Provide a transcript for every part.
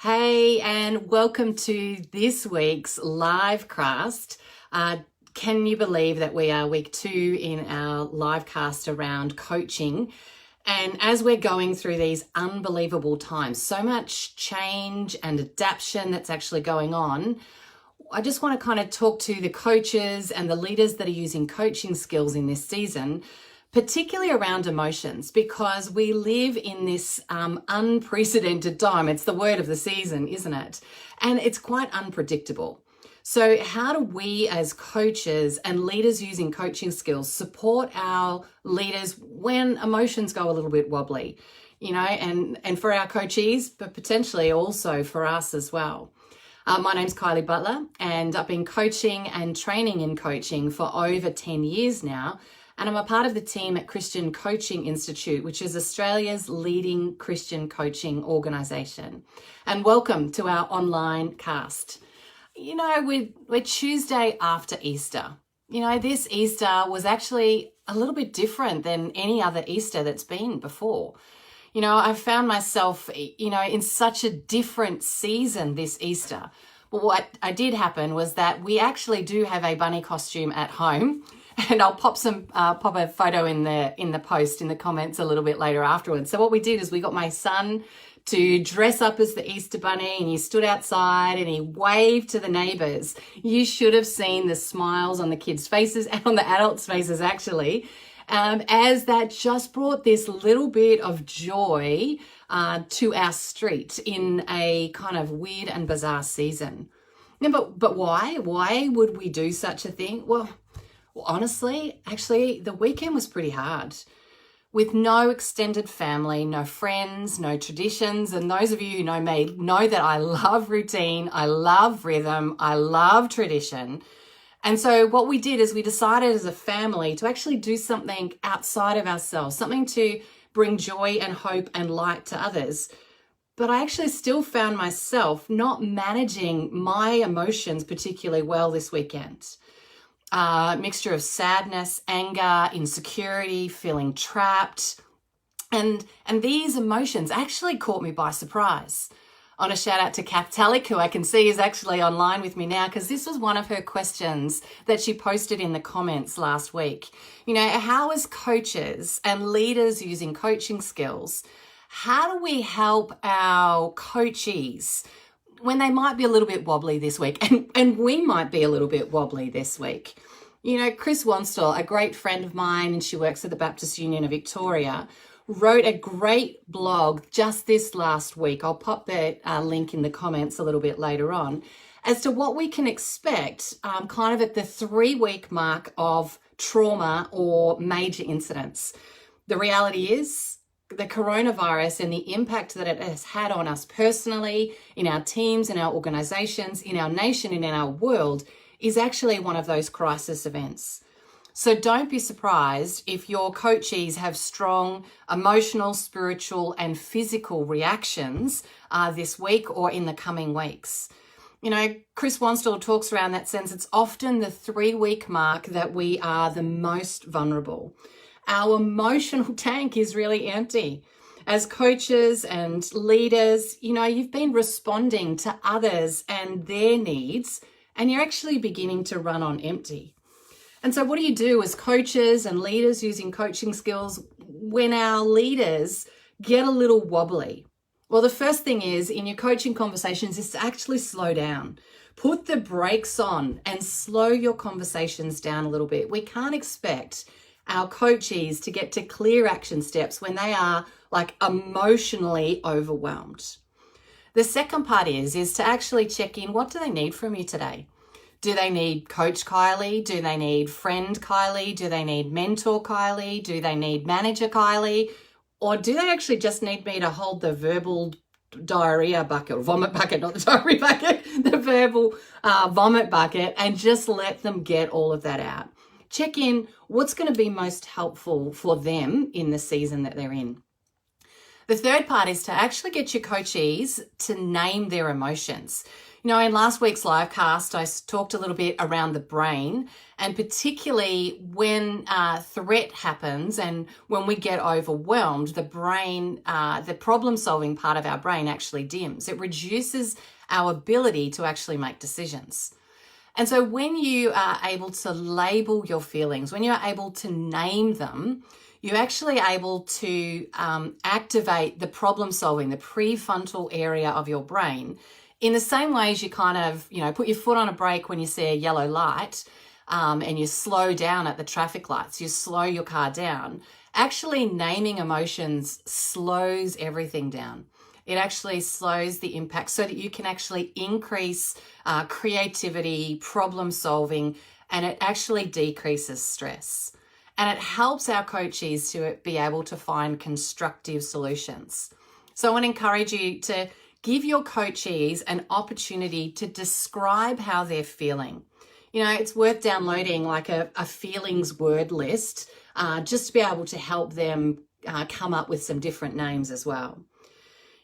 Hey, and welcome to this week's live cast. Can you believe that we are week 2 in our live cast around coaching? And as we're going through these unbelievable times, so much change and adaption that's actually going on, I just want to kind of talk to the coaches and the leaders that are using coaching skills in this season, particularly around emotions, because we live in this unprecedented time. It's the word of the season, isn't it? And it's quite unpredictable. So how do we as coaches and leaders using coaching skills support our leaders when emotions go a little bit wobbly, and for our coachees, but potentially also for us as well. My name's Kylie Butler, and I've been coaching and training in coaching for over 10 years now. And I'm a part of the team at Christian Coaching Institute, which is Australia's leading Christian coaching organisation. And welcome to our online cast. We're Tuesday after Easter. This Easter was actually a little bit different than any other Easter that's been before. I found myself, in such a different season this Easter. But what did happen was that we actually do have a bunny costume at home. And I'll pop a photo in the post in the comments a little bit later afterwards. So what we did is we got my son to dress up as the Easter bunny, and he stood outside and he waved to the neighbors. You should have seen the smiles on the kids' faces and on the adults' faces actually, as that just brought this little bit of joy to our street in a kind of weird and bizarre season. But why? Why would we do such a thing? Well, honestly, actually, the weekend was pretty hard. With no extended family, no friends, no traditions. And those of you who know me know that I love routine, I love rhythm, I love tradition. And so what we did is we decided as a family to actually do something outside of ourselves, something to bring joy and hope and light to others. But I actually still found myself not managing my emotions particularly well this weekend. Mixture of sadness, anger, insecurity, feeling trapped. And these emotions actually caught me by surprise. On a shout out to Kath Talik, who I can see is actually online with me now, because this was one of her questions that she posted in the comments last week. How as coaches and leaders using coaching skills, how do we help our coachees when they might be a little bit wobbly this week, and we might be a little bit wobbly this week? Chris Wanstall, a great friend of mine, and she works at the Baptist Union of Victoria, wrote a great blog just this last week. I'll pop that link in the comments a little bit later on, as to what we can expect kind of at the 3-week mark of trauma or major incidents. The reality is, the coronavirus and the impact that it has had on us personally, in our teams, in our organizations, in our nation, and in our world is actually one of those crisis events. So don't be surprised if your coachees have strong emotional, spiritual, and physical reactions this week or in the coming weeks. Chris Wanstall talks around that sense. It's often the 3-week mark that we are the most vulnerable. Our emotional tank is really empty. As coaches and leaders, you've been responding to others and their needs, and you're actually beginning to run on empty. And so what do you do as coaches and leaders using coaching skills when our leaders get a little wobbly? Well, the first thing is in your coaching conversations is to actually slow down. Put the brakes on and slow your conversations down a little bit. We can't expect our coachees to get to clear action steps when they are emotionally overwhelmed. The second part is to actually check in. What do they need from you today? Do they need Coach Kylie? Do they need Friend Kylie? Do they need Mentor Kylie? Do they need Manager Kylie? Or do they actually just need me to hold the verbal diarrhea bucket, or vomit bucket, not the diarrhea bucket, the verbal vomit bucket, and just let them get all of that out? Check in what's going to be most helpful for them in the season that they're in. The third part is to actually get your coachees to name their emotions. You know, in last week's live cast, I talked a little bit around the brain, and particularly when threat happens and when we get overwhelmed, the brain, the problem-solving part of our brain actually dims. It reduces our ability to actually make decisions. And so when you are able to label your feelings, when you're able to name them, you're actually able to activate the problem solving, the prefrontal area of your brain in the same way as you kind of, you know, put your foot on a brake when you see a yellow light and you slow down at the traffic lights, you slow your car down. Actually naming emotions slows everything down. It actually slows the impact so that you can actually increase creativity, problem solving, and it actually decreases stress. And it helps our coachees to be able to find constructive solutions. So I want to encourage you to give your coachees an opportunity to describe how they're feeling. You know, it's worth downloading like a feelings word list just to be able to help them come up with some different names as well.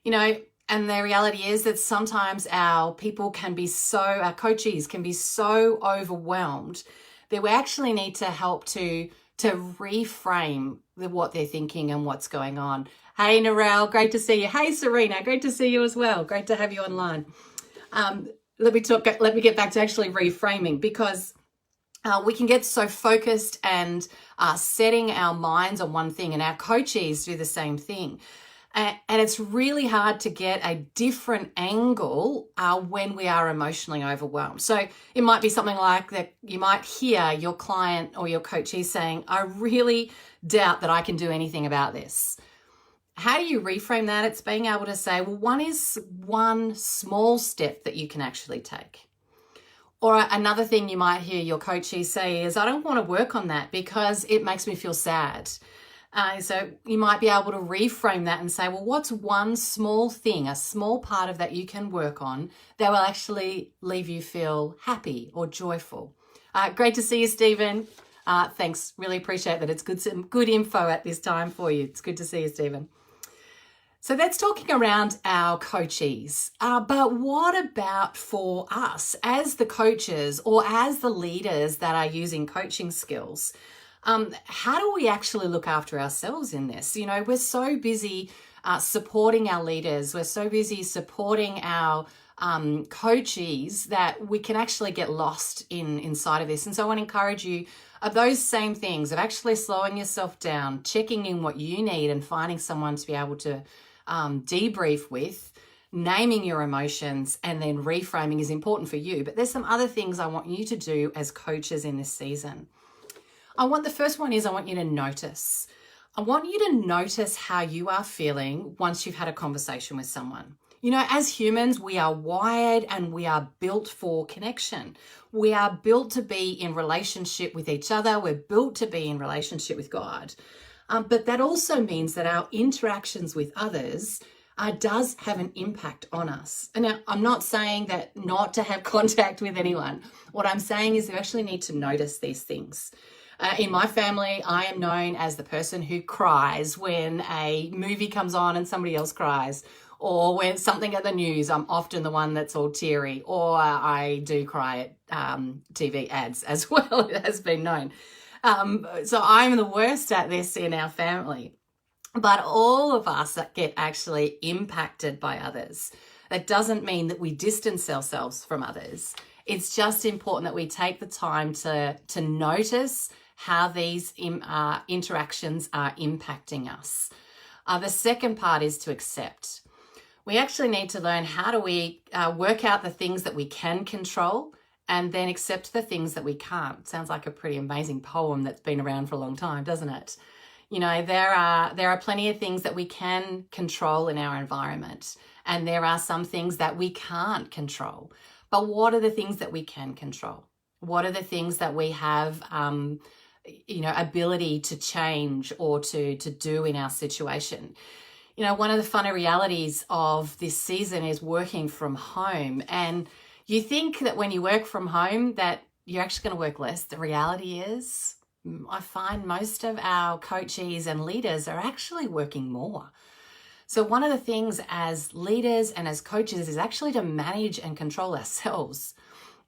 You know, and the reality is that sometimes our coachees can be so overwhelmed that we actually need to help to reframe what they're thinking and what's going on. Hey, Narelle, great to see you. Hey, Serena, great to see you as well. Great to have you online. Let me get back to actually reframing, because we can get so focused and setting our minds on one thing, and our coachees do the same thing. And it's really hard to get a different angle when we are emotionally overwhelmed. So it might be something like that. You might hear your client or your coachee saying, I really doubt that I can do anything about this. How do you reframe that? It's being able to say, well, one small step that you can actually take. Or another thing you might hear your coachee say is, I don't want to work on that because it makes me feel sad. So you might be able to reframe that and say, well, what's one small thing, a small part of that you can work on that will actually leave you feel happy or joyful? Great to see you, Stephen. Thanks. Really appreciate that. It's some good info at this time for you. It's good to see you, Stephen. So that's talking around our coachees. But what about for us as the coaches or as the leaders that are using coaching skills? How do we actually look after ourselves in this? You know, we're so busy supporting our leaders. We're so busy supporting our coachees that we can actually get lost inside of this. And so I want to encourage you of those same things, of actually slowing yourself down, checking in what you need and finding someone to be able to debrief with, naming your emotions, and then reframing is important for you. But there's some other things I want you to do as coaches in this season. The first one is I want you to notice. I want you to notice how you are feeling once you've had a conversation with someone. You know, as humans, we are wired and we are built for connection. We are built to be in relationship with each other. We're built to be in relationship with God. But that also means that our interactions with others does have an impact on us. And now, I'm not saying that not to have contact with anyone. What I'm saying is you actually need to notice these things. In my family, I am known as the person who cries when a movie comes on and somebody else cries, or when something at the news, I'm often the one that's all teary, or I do cry at TV ads as well. It has been known. So I'm the worst at this in our family. But all of us that get actually impacted by others. That doesn't mean that we distance ourselves from others. It's just important that we take the time to notice how these interactions are impacting us. The second part is to accept. We actually need to learn how do we work out the things that we can control and then accept the things that we can't. Sounds like a pretty amazing poem that's been around for a long time, doesn't it? You know, there are plenty of things that we can control in our environment, and there are some things that we can't control. But what are the things that we can control? What are the things that we have ability to change or to do in our situation? You know, one of the funny realities of this season is working from home. And you think that when you work from home that you're actually going to work less. The reality is, I find most of our coachees and leaders are actually working more. So one of the things as leaders and as coaches is actually to manage and control ourselves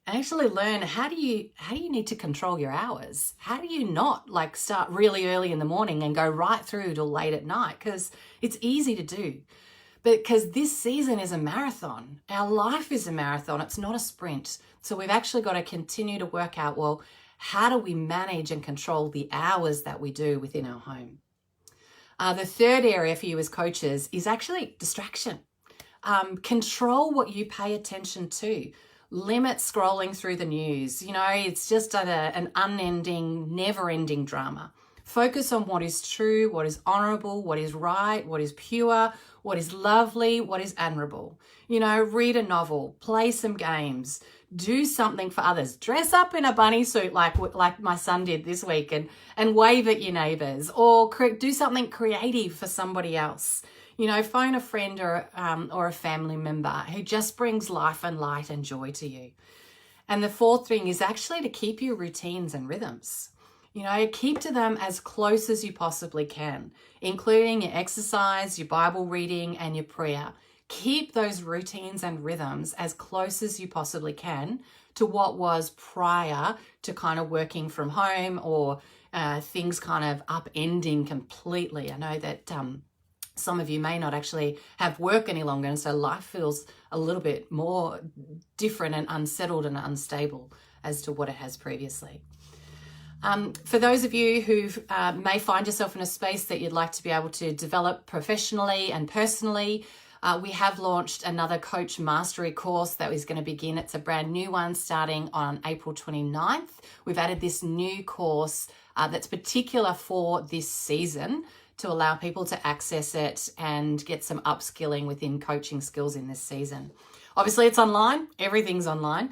and actually learn how do you need to control your hours? How do you not like start really early in the morning and go right through till late at night? Because it's easy to do. But because this season is a marathon, our life is a marathon, it's not a sprint. So we've actually got to continue to work out, well, how do we manage and control the hours that we do within our home? The third area for you as coaches is actually distraction. Control what you pay attention to. Limit scrolling through the news. You know, it's just an unending, never-ending drama. Focus on what is true, what is honorable, what is right, what is pure, what is lovely, what is admirable. You know, read a novel, play some games, do something for others. Dress up in a bunny suit like my son did this week and wave at your neighbors, or do something creative for somebody else. You know, phone a friend or a family member who just brings life and light and joy to you. And the fourth thing is actually to keep your routines and rhythms. You know, keep to them as close as you possibly can, including your exercise, your Bible reading, and your prayer. Keep those routines and rhythms as close as you possibly can to what was prior to kind of working from home or things kind of upending completely. I know that some of you may not actually have work any longer, and so life feels a little bit more different and unsettled and unstable as to what it has previously. For those of you who may find yourself in a space that you'd like to be able to develop professionally and personally, we have launched another Coach Mastery course that is going to begin. It's a brand new one starting on April 29th. We've added this new course that's particular for this season to allow people to access it and get some upskilling within coaching skills in this season. Obviously, it's online. Everything's online.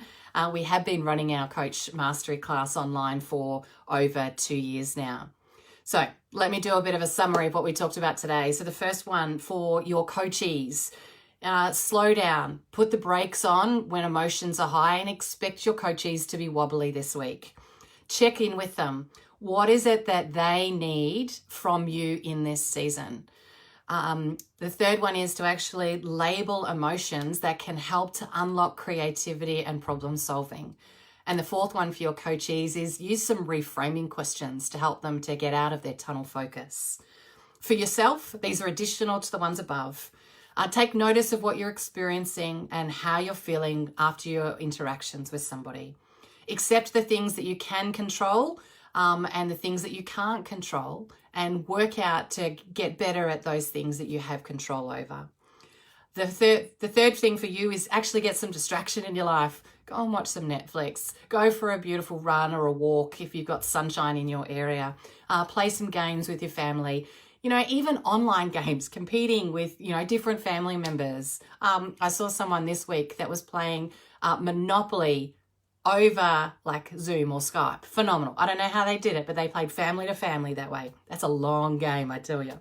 We have been running our Coach Mastery class online for over 2 years now. So let me do a bit of a summary of what we talked about today. So the first one for your coachees, slow down, put the brakes on when emotions are high and expect your coachees to be wobbly this week. Check in with them. What is it that they need from you in this season? The third one is to actually label emotions that can help to unlock creativity and problem solving. And the fourth one for your coachees is use some reframing questions to help them to get out of their tunnel focus. For yourself, these are additional to the ones above. Take notice of what you're experiencing and how you're feeling after your interactions with somebody. Accept the things that you can control and the things that you can't control, and work out to get better at those things that you have control over. The third thing for you is actually get some distraction in your life. Go and watch some Netflix. Go for a beautiful run or a walk if you've got sunshine in your area. Play some games with your family. You know, even online games, competing with, you know, different family members. I saw someone this week that was playing Monopoly over like Zoom or Skype. Phenomenal. I don't know how they did it, but they played family to family that way. That's a long game, I tell you.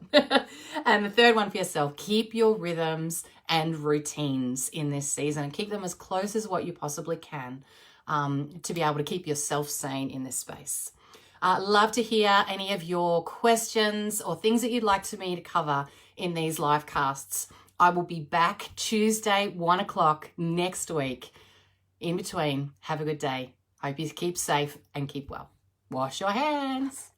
And the third one for yourself, keep your rhythms and routines in this season and keep them as close as what you possibly can to be able to keep yourself sane in this space. Love to hear any of your questions or things that you'd like me to cover in these live casts. I will be back Tuesday, 1 o'clock next week. In between, have a good day. Hope you keep safe and keep well. Wash your hands.